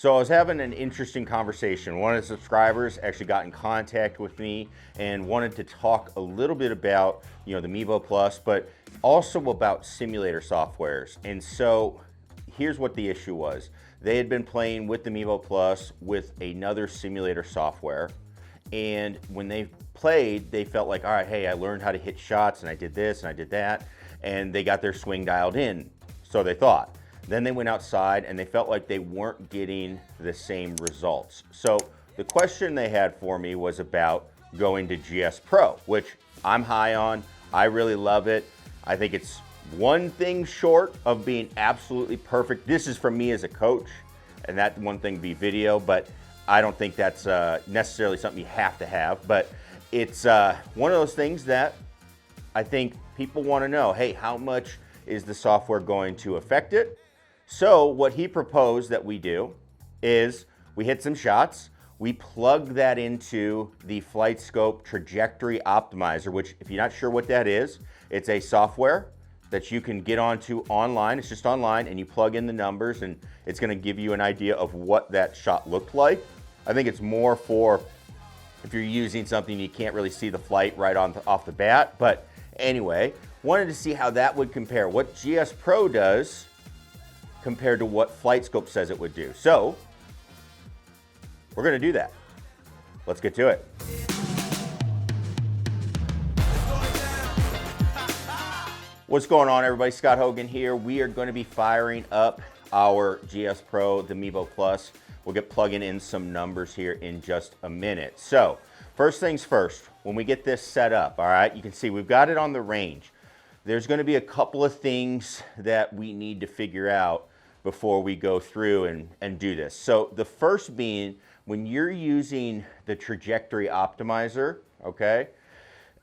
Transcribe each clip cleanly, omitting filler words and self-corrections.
So I was having an interesting conversation. One of the subscribers actually got in contact with me and wanted to talk a little bit about, the Mevo Plus, but also about simulator softwares. And so here's what the issue was. They had been playing with the Mevo Plus with another simulator software. And when they played, they felt like, all right, hey, I learned how to hit shots and I did this and I did that. And they got their swing dialed in. So they thought. Then they went outside and they felt like they weren't getting the same results. So the question they had for me was about going to GS Pro, which I'm high on. I really love it. I think it's one thing short of being absolutely perfect. This is from me as a coach, and that one thing be video, but I don't think that's necessarily something you have to have. But it's one of those things that I think people want to know, hey, how much is the software going to affect it? So what he proposed that we do is we hit some shots, we plug that into the FlightScope Trajectory Optimizer, which if you're not sure what that is, it's a software that you can get onto online. It's just online and you plug in the numbers and it's gonna give you an idea of what that shot looked like. I think it's more for if you're using something you can't really see the flight right off the bat. But anyway, wanted to see how that would compare. What GS Pro does compared to what FlightScope says it would do. So we're gonna do that. Let's get to it. What's going on, everybody? Scott Hogan here. We are gonna be firing up our GS Pro, the Mevo Plus. We'll get plugging in some numbers here in just a minute. So first things first, when we get this set up, all right, you can see we've got it on the range. There's gonna be a couple of things that we need to figure out before we go through and do this. So the first being, when you're using the Trajectory Optimizer, okay,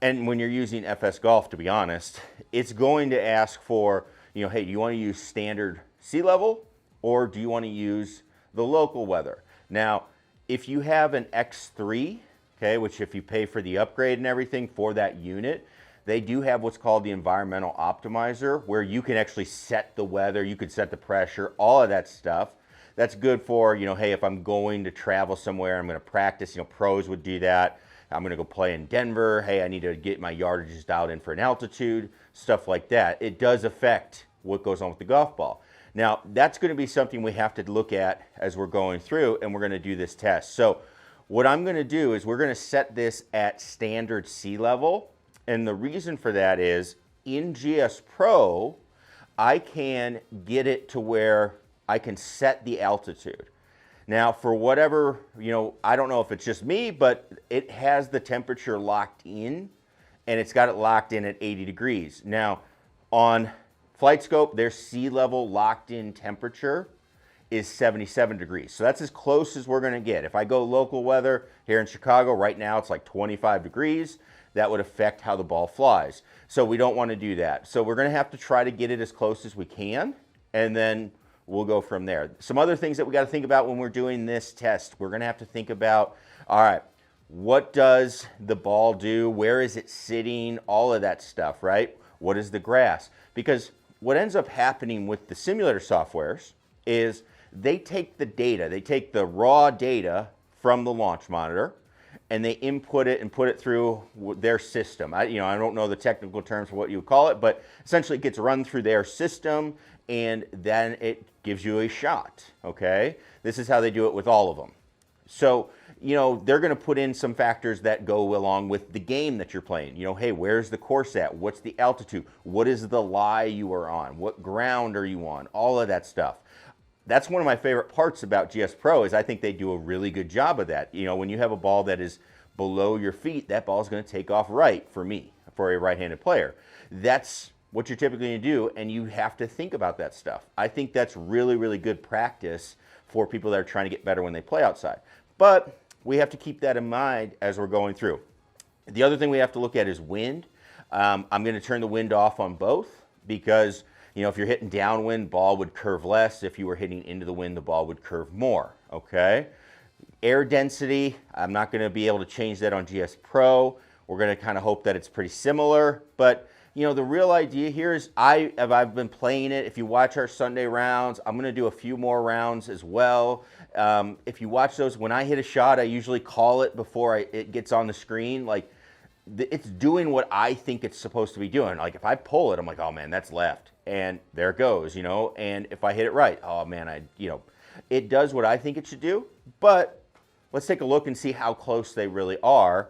and when you're using FS Golf, to be honest, it's going to ask for, hey, do you want to use standard sea level or do you want to use the local weather? Now, if you have an X3, okay, which if you pay for the upgrade and everything for that unit, they do have what's called the Environmental Optimizer, where you can actually set the weather, you can set the pressure, all of that stuff. That's good for, hey, if I'm going to travel somewhere, I'm going to practice, pros would do that. I'm going to go play in Denver. Hey, I need to get my yardages dialed in for an altitude, stuff like that. It does affect what goes on with the golf ball. Now, that's going to be something we have to look at as we're going through, and we're going to do this test. So what I'm going to do is we're going to set this at standard sea level. And the reason for that is in GS Pro, I can get it to where I can set the altitude. Now, for whatever, I don't know if it's just me, but it has the temperature locked in and it's got it locked in at 80 degrees. Now, on FlightScope, their sea level locked in temperature is 77 degrees. So that's as close as we're gonna get. If I go local weather here in Chicago, right now it's like 25 degrees. That would affect how the ball flies. So we don't want to do that. So we're going to have to try to get it as close as we can, and then we'll go from there. Some other things that we got to think about when we're doing this test. We're going to have to think about, all right, what does the ball do? Where is it sitting? All of that stuff, right? What is the grass? Because what ends up happening with the simulator softwares is they take the data, they take the raw data from the launch monitor, and they input it and put it through their system. I don't know the technical terms for what you would call it, but essentially it gets run through their system and then it gives you a shot, okay? This is how they do it with all of them. So, they're gonna put in some factors that go along with the game that you're playing. Hey, where's the course at? What's the altitude? What is the lie you are on? What ground are you on? All of that stuff. That's one of my favorite parts about GS Pro is I think they do a really good job of that. When you have a ball that is below your feet, that ball is going to take off right for me, for a right-handed player. That's what you're typically going to do, and you have to think about that stuff. I think that's really, really good practice for people that are trying to get better when they play outside. But we have to keep that in mind as we're going through. The other thing we have to look at is wind. I'm going to turn the wind off on both because if you're hitting downwind, ball would curve less. If you were hitting into the wind, the ball would curve more, okay? Air density, I'm not gonna be able to change that on GS Pro. We're gonna kind of hope that it's pretty similar, but the real idea here is I've been playing it. If you watch our Sunday rounds, I'm going to do a few more rounds as well. If you watch those, when I hit a shot, I usually call it before it gets on the screen. Like, it's doing what I think it's supposed to be doing. Like, if I pull it, I'm like, oh man, that's left. And there it goes, And if I hit it right, oh man, it does what I think it should do. But let's take a look and see how close they really are,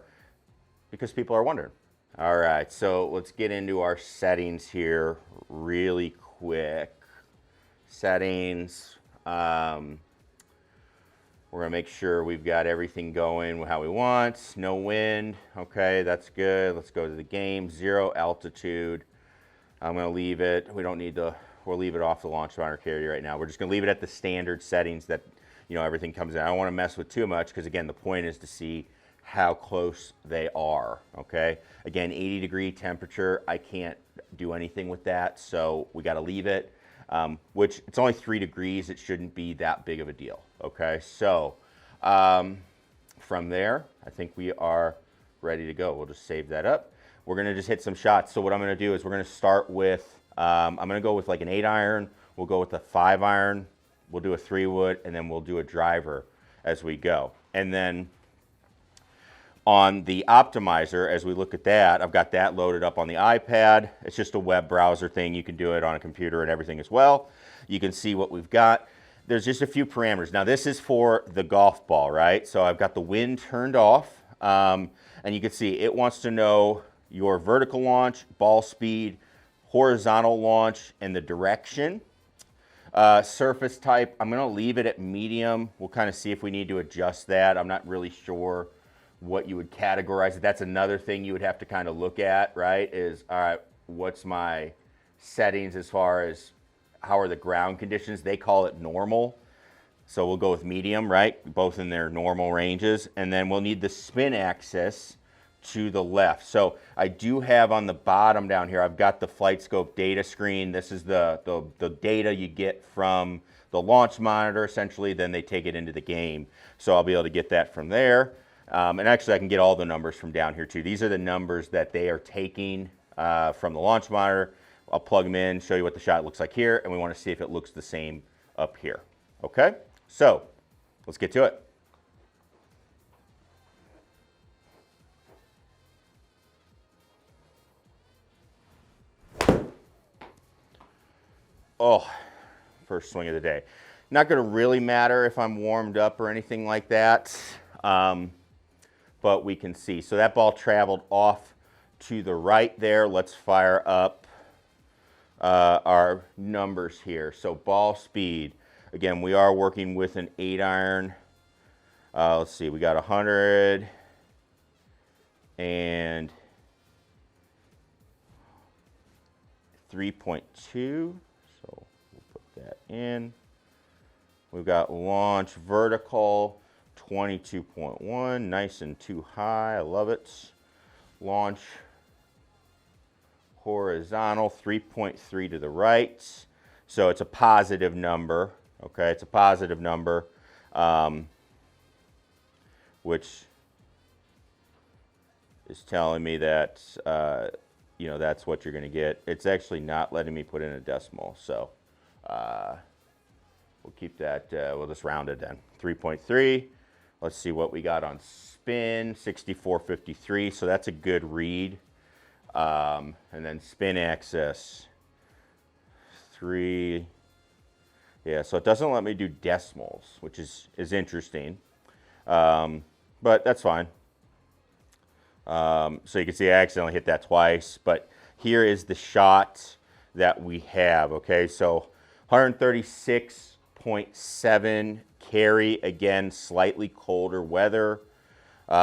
because people are wondering. All right, so let's get into our settings here really quick. Settings. We're gonna make sure we've got everything going how we want. No wind, okay, that's good. Let's go to the game. 0 altitude. I'm gonna leave it. We'll leave it off the launch monitor carrier right now. We're just gonna leave it at the standard settings that, everything comes in. I don't wanna mess with too much, because again, the point is to see how close they are, okay? Again, 80-degree temperature, I can't do anything with that, so we gotta leave it, which it's only 3 degrees, it shouldn't be that big of a deal, okay? So, from there, I think we are ready to go. We'll just save that up. We're gonna just hit some shots. So what I'm gonna do is we're gonna start with, I'm gonna go with like an 8-iron, we'll go with a 5-iron, we'll do a 3-wood, and then we'll do a driver as we go. And then on the optimizer, as we look at that, I've got that loaded up on the iPad. It's just a web browser thing. You can do it on a computer and everything as well. You can see what we've got. There's just a few parameters. Now this is for the golf ball, right? So I've got the wind turned off, and you can see it wants to know your vertical launch, ball speed, horizontal launch, and the direction. Surface type, I'm gonna leave it at medium. We'll kind of see if we need to adjust that. I'm not really sure what you would categorize it. That's another thing you would have to kind of look at, right? Is, all right, what's my settings as far as how are the ground conditions? They call it normal. So we'll go with medium, right? Both in their normal ranges. And then we'll need the spin axis to the left. So I do have on the bottom down here, I've got the FlightScope data screen. This is the data you get from the launch monitor, essentially. Then they take it into the game. So I'll be able to get that from there. And actually, I can get all the numbers from down here too. These are the numbers that they are taking from the launch monitor. I'll plug them in, show you what the shot looks like here, and we want to see if it looks the same up here. Okay? So, let's get to it. Oh, first swing of the day. Not going to really matter if I'm warmed up or anything like that. But we can see. So that ball traveled off to the right there. Let's fire up our numbers here. So ball speed. Again, we are working with an 8-iron. Let's see, we got 100 and 3.2. So we'll put that in. We've got launch vertical. 22.1, nice and too high, I love it. Launch horizontal, 3.3 to the right. So it's a positive number, okay? It's a positive number, which is telling me that, that's what you're gonna get. It's actually not letting me put in a decimal, so we'll keep that, we'll just round it then. 3.3. Let's see what we got on spin, 64.53, so that's a good read. And then spin axis, 3. Yeah, so it doesn't let me do decimals, which is interesting, but that's fine. So you can see I accidentally hit that twice, but here is the shot that we have, okay? So 136.7 carry, again, slightly colder weather. We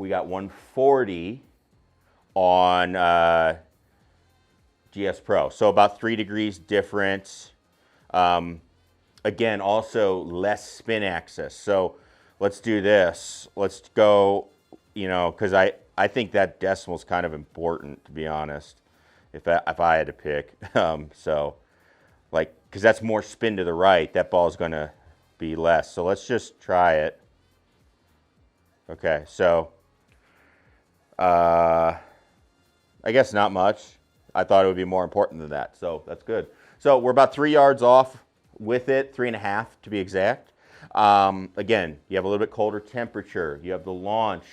got 140 on GS Pro, so about 3 degrees difference. Again, also less spin axis. So let's do this. Let's go, because I think that decimal is kind of important, to be honest, if I had to pick. Because that's more spin to the right, that ball is going to be less. So let's just try it. Okay, so I guess not much. I thought it would be more important than that, so that's good. So we're about 3 yards off with it, 3.5 to be exact. Again, you have a little bit colder temperature. You have the launch.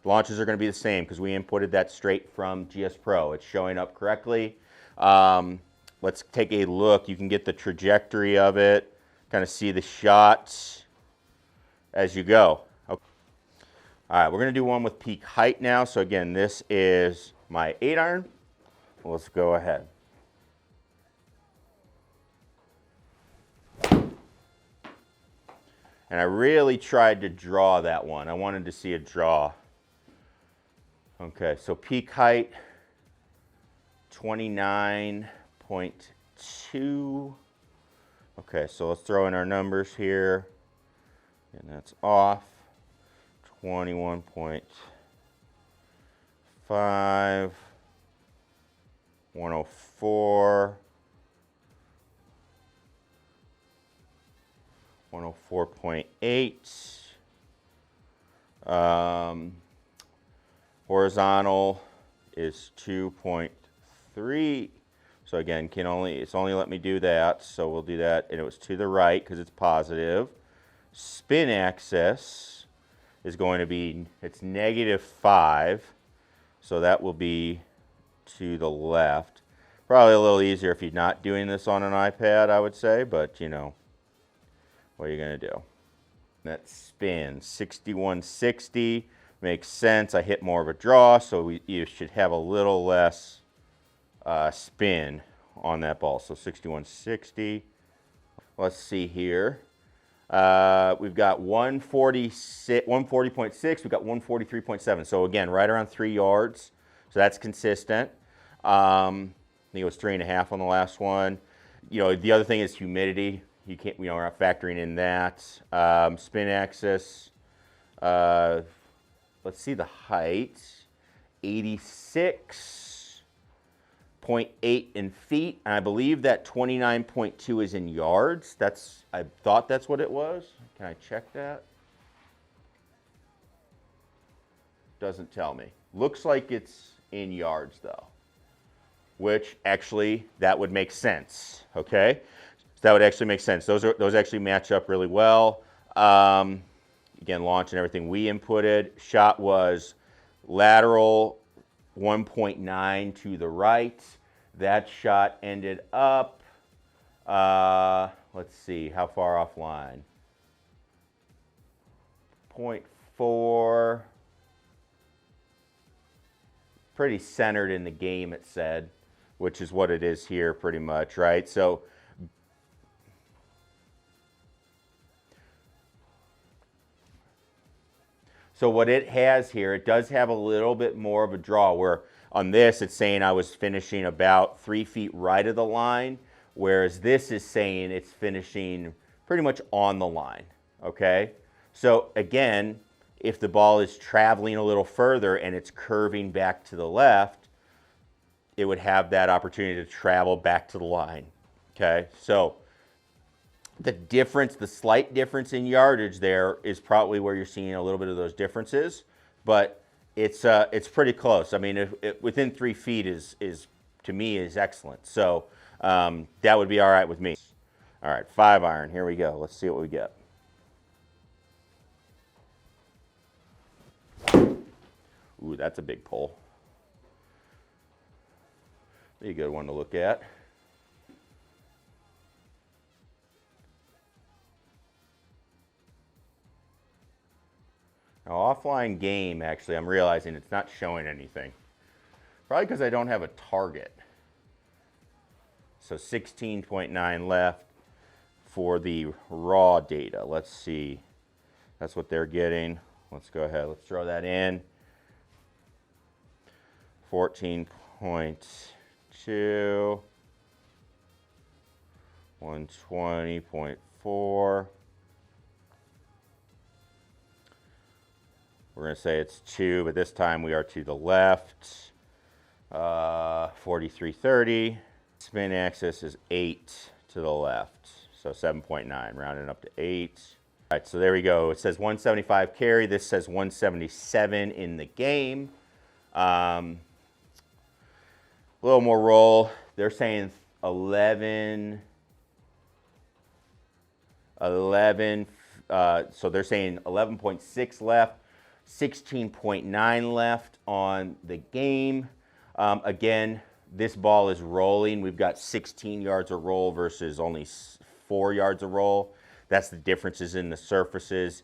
The launches are going to be the same because we inputted that straight from GS Pro. It's showing up correctly. Let's take a look. You can get the trajectory of it, kind of see the shots as you go. Okay. All right, we're going to do one with peak height now. So again, this is my 8-iron. Let's go ahead. And I really tried to draw that one. I wanted to see a draw. Okay, so peak height, 29.2. Okay, so let's throw in our numbers here. And that's off. 21.5. 104. 104.8. Horizontal is 2.3. So again, it's only let me do that. So we'll do that, and it was to the right because it's positive. Spin axis is going to be, it's -5. So that will be to the left. Probably a little easier if you're not doing this on an iPad, I would say, but you know, what are you going to do? That spin, 6160, makes sense. I hit more of a draw, so you should have a little less spin on that ball. So 6160. Let's see here. We've got 140.6. We've got 143.7. So again, right around 3 yards. So that's consistent. I think it was 3.5 on the last one. You know, the other thing is humidity. You can't, you know, we're not factoring in that. Spin axis. Let's see the height. 86.8 in feet, and I believe that 29.2 is in yards. I thought that's what it was. Can I check that? Doesn't tell me. Looks like it's in yards though, which actually that would make sense. Okay, so that would actually make sense. Those actually match up really well. Again, launch and everything we inputted. Shot was lateral 1.9 to the right. That shot ended up, let's see, how far offline? 0.4. Pretty centered in the game, it said, which is what it is here pretty much, right? So what it has here, it does have a little bit more of a draw, where on this it's saying I was finishing about 3 feet right of the line, whereas this is saying it's finishing pretty much on the line, okay? So again, if the ball is traveling a little further and it's curving back to the left, it would have that opportunity to travel back to the line, okay? So the difference, the slight difference in yardage there is probably where you're seeing a little bit of those differences, but it's pretty close. I mean, within 3 feet is to me is excellent. So that would be all right with me. All right, 5-iron. Here we go. Let's see what we get. Ooh, that's a big pull. Be a good one to look at. Now, offline game, actually, I'm realizing it's not showing anything. Probably because I don't have a target. So 16.9 left for the raw data. Let's see. That's what they're getting. Let's go ahead. Let's throw that in. 14.2. 120.4. We're going to say it's 2, but this time we are to the left. 4330. Spin axis is 8 to the left. So 7.9, rounding up to 8. All right, so there we go. It says 175 carry. This says 177 in the game. A little more roll. They're saying 11, so they're saying 11.6 left, 16.9 left on the game. Again, this ball is rolling. We've got 16 yards of roll versus only 4 yards of roll. That's the differences in the surfaces.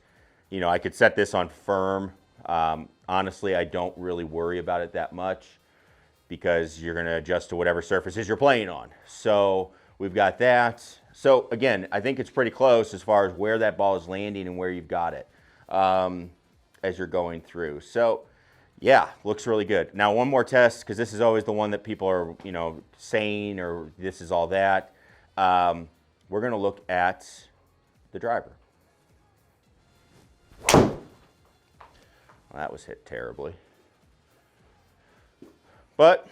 You know, I could set this on firm. Honestly, I don't really worry about it that much because you're going to adjust to whatever surfaces you're playing on. So we've got that. So again, I think it's pretty close as far as where that ball is landing and where you've got it as you're going through. So yeah, looks really good. Now one more test, because this is always the one that people are, you know, saying, or this is all that. We're going to look at the driver. Well, that was hit terribly. But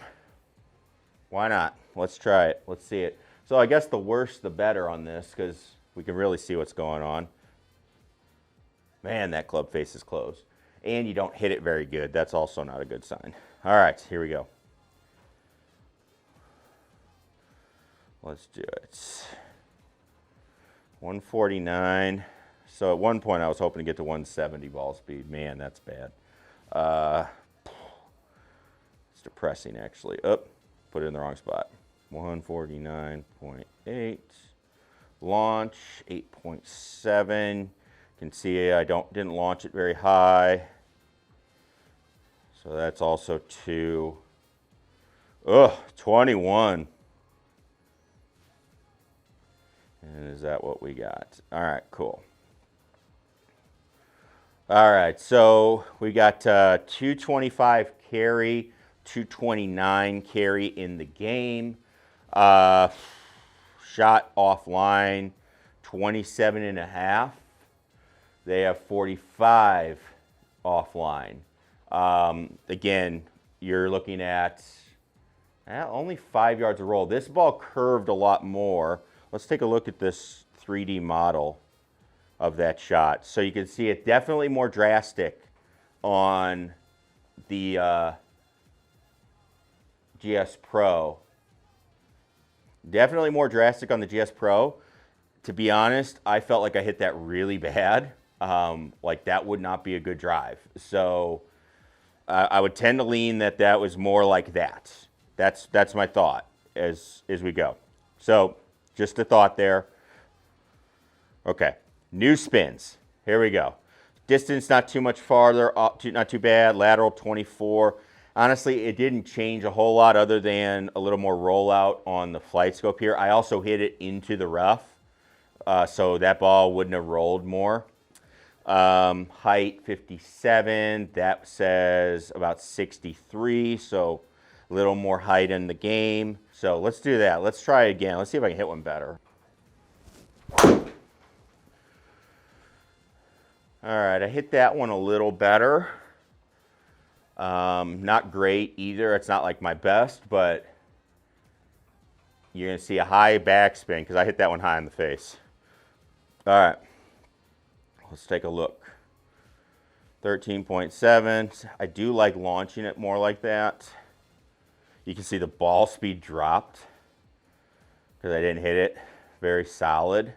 why not? Let's try it. Let's see it. So I guess the worse the better on this, because we can really see what's going on. Man, that club face is closed. And you don't hit it very good. That's also not a good sign. All right, here we go. Let's do it. 149. So at one point I was hoping to get to 170 ball speed. Man, that's bad. It's depressing, actually. Put it in the wrong spot. 149.8. Launch 8.7. You can see I didn't launch it very high. So that's also 2. 21. And is that what we got? All right, cool. All right, so we got 225 carry, 229 carry in the game. Shot offline, 27.5. They have 45 offline. Again, you're looking at only 5 yards of roll. This ball curved a lot more. Let's take a look at this 3D model of that shot. So you can see it definitely more drastic on the GS Pro. Definitely more drastic on the GS Pro. To be honest, I felt like I hit that really bad. Like that would not be a good drive. So I would tend to lean that was more like that. That's my thought as we go. So just a thought there. Okay, new spins. Here we go. Distance not too much farther, not too bad. Lateral 24. Honestly, it didn't change a whole lot other than a little more rollout on the flight scope here. I also hit it into the rough, so that ball wouldn't have rolled more. Height 57. That says about 63, so a little more height in the game. So let's do that. Let's try it again. Let's see if I can hit one better. All right, I hit that one a little better. Not great either. It's not like my best, but you're going to see a high backspin because I hit that one high in the face. All right, let's take a look. 13.7. I do like launching it more like that. You can see the ball speed dropped because I didn't hit it very solid.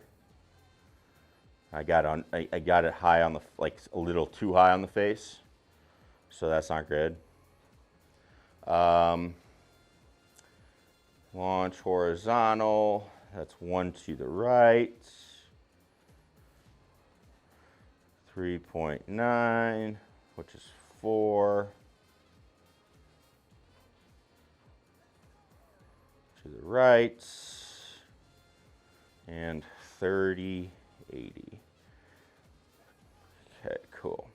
I got it high on the, like a little too high on the face, so that's not good. Launch horizontal, that's 1 to the right. 3.9, which is 4. To the right, and 30, 80. Okay, cool.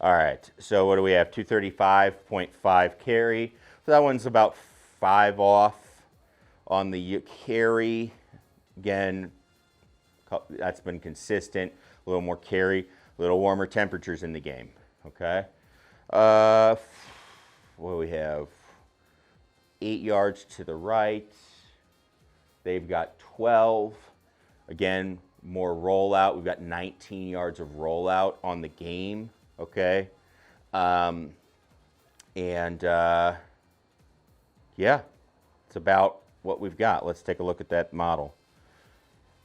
All right, so what do we have? 235.5 carry. So that one's about 5 off on the carry. Again, that's been consistent. A little more carry, a little warmer temperatures in the game. Okay. What do we have? 8 yards to the right. They've got 12. Again, more rollout. We've got 19 yards of rollout on the game. Okay. And yeah, it's about what we've got. Let's take a look at that model.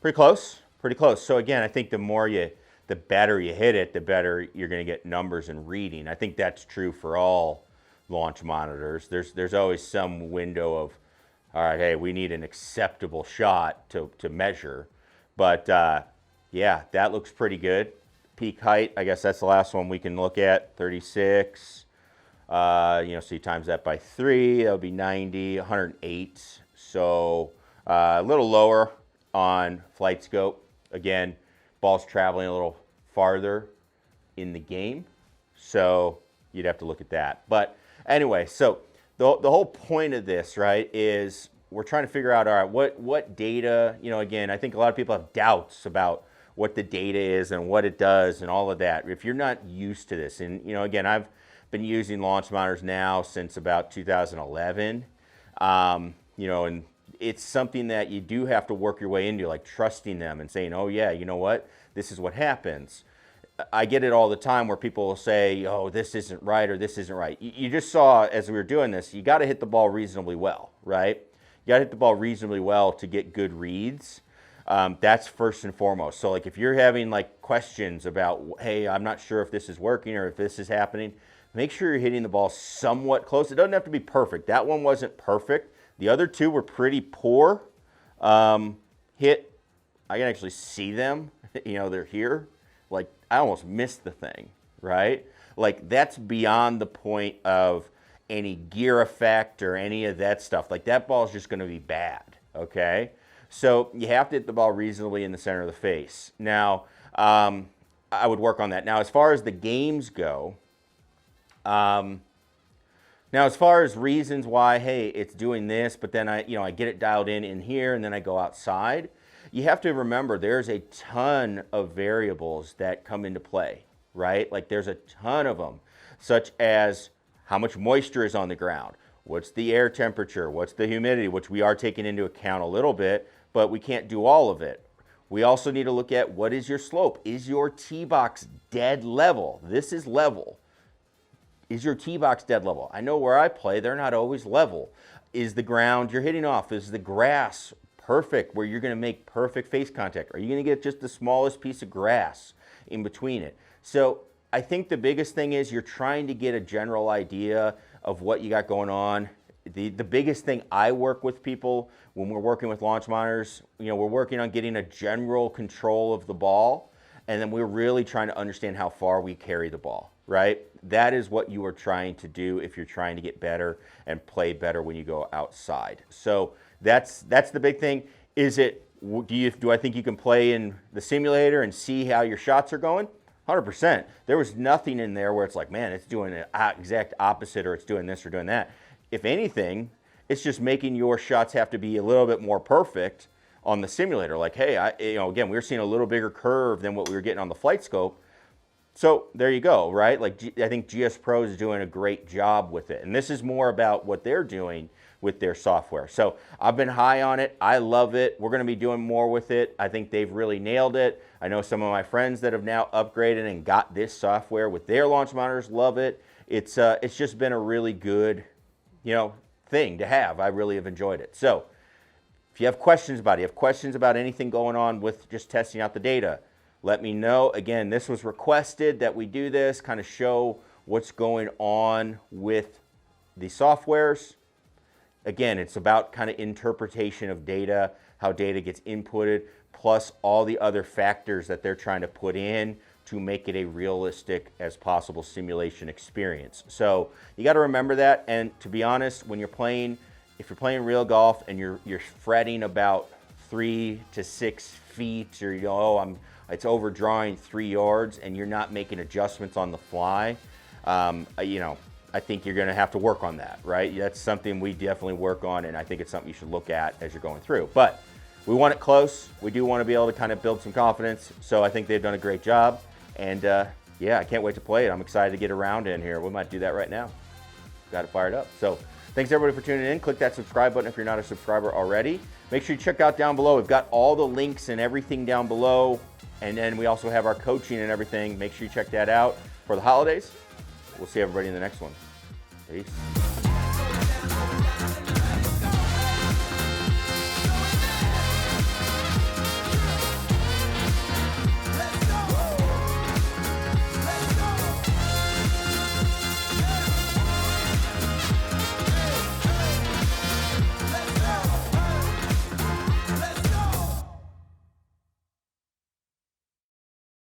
Pretty close, pretty close. So again, I think the better you hit it, the better you're going to get numbers and reading. I think that's true for all launch monitors. There's always some window of, all right, hey, we need an acceptable shot to measure. But yeah, that looks pretty good. Peak height, I guess that's the last one we can look at, 36. So you times that by 3, that would be 90, 108. So a little lower on flight scope. Again, ball's traveling a little farther in the game, so you'd have to look at that. But anyway, so the whole point of this, right, is we're trying to figure out, all right, what data, again, I think a lot of people have doubts about what the data is and what it does and all of that. If you're not used to this, and again, I've been using launch monitors now since about 2011, and it's something that you do have to work your way into, like trusting them and saying, oh yeah, you know what, this is what happens. I get it all the time where people will say, oh, this isn't right or this isn't right. You just saw as we were doing this, you got to hit the ball reasonably well, right? You got to hit the ball reasonably well to get good reads. That's first and foremost. So like if you're having like questions about, hey, I'm not sure if this is working or if this is happening, make sure you're hitting the ball somewhat close. It doesn't have to be perfect. That one wasn't perfect. The other two were pretty poor. Hit, I can actually see them. They're here. Like I almost missed the thing, right? Like that's beyond the point of any gear effect or any of that stuff. Like that ball is just going to be bad, okay? So you have to hit the ball reasonably in the center of the face. Now, I would work on that. Now, as far as the games go, now, as far as reasons why, hey, it's doing this, but then I get it dialed in here, and then I go outside. You have to remember there's a ton of variables that come into play, right? Like there's a ton of them, such as how much moisture is on the ground, what's the air temperature, what's the humidity, which we are taking into account a little bit, but we can't do all of it. We also need to look at what is your slope. Is your tee box dead level? This is level. Is your tee box dead level? I know where I play, they're not always level. Is the ground you're hitting off, is the grass perfect where you're going to make perfect face contact? Are you going to get just the smallest piece of grass in between it? So I think the biggest thing is you're trying to get a general idea of what you got going on. The biggest thing I work with people when we're working with launch monitors, we're working on getting a general control of the ball, and then we're really trying to understand how far we carry the ball, right? That is what you are trying to do if you're trying to get better and play better when you go outside. So that's the big thing. Do I think you can play in the simulator and see how your shots are going? 100%. There was nothing in there where it's like, man, it's doing the exact opposite or it's doing this or doing that. If anything, it's just making your shots have to be a little bit more perfect on the simulator. Like, hey, again, we were seeing a little bigger curve than what we were getting on the flight scope. So there you go, right? Like I think GS Pro is doing a great job with it. And this is more about what they're doing with their software. So I've been high on it. I love it. We're going to be doing more with it. I think they've really nailed it. I know some of my friends that have now upgraded and got this software with their launch monitors love it. It's just been a really good, thing to have. I really have enjoyed it. So if you have questions about it, you have questions about anything going on with just testing out the data, let me know. Again, this was requested that we do this, kind of show what's going on with the softwares. Again, it's about kind of interpretation of data, how data gets inputted, plus all the other factors that they're trying to put in to make it a realistic as possible simulation experience. So you got to remember that. And to be honest, when you're playing, if you're playing real golf and you're fretting about 3 to 6 feet, or it's overdrawing 3 yards, and you're not making adjustments on the fly, I think you're going to have to work on that, right? That's something we definitely work on, and I think it's something you should look at as you're going through. But we want it close. We do want to be able to kind of build some confidence. So I think they've done a great job. And yeah, I can't wait to play it. I'm excited to get around in here. We might do that right now. Got it fired up. So thanks everybody for tuning in. Click that subscribe button if you're not a subscriber already. Make sure you check out down below. We've got all the links and everything down below. And then we also have our coaching and everything. Make sure you check that out for the holidays. We'll see everybody in the next one. Peace.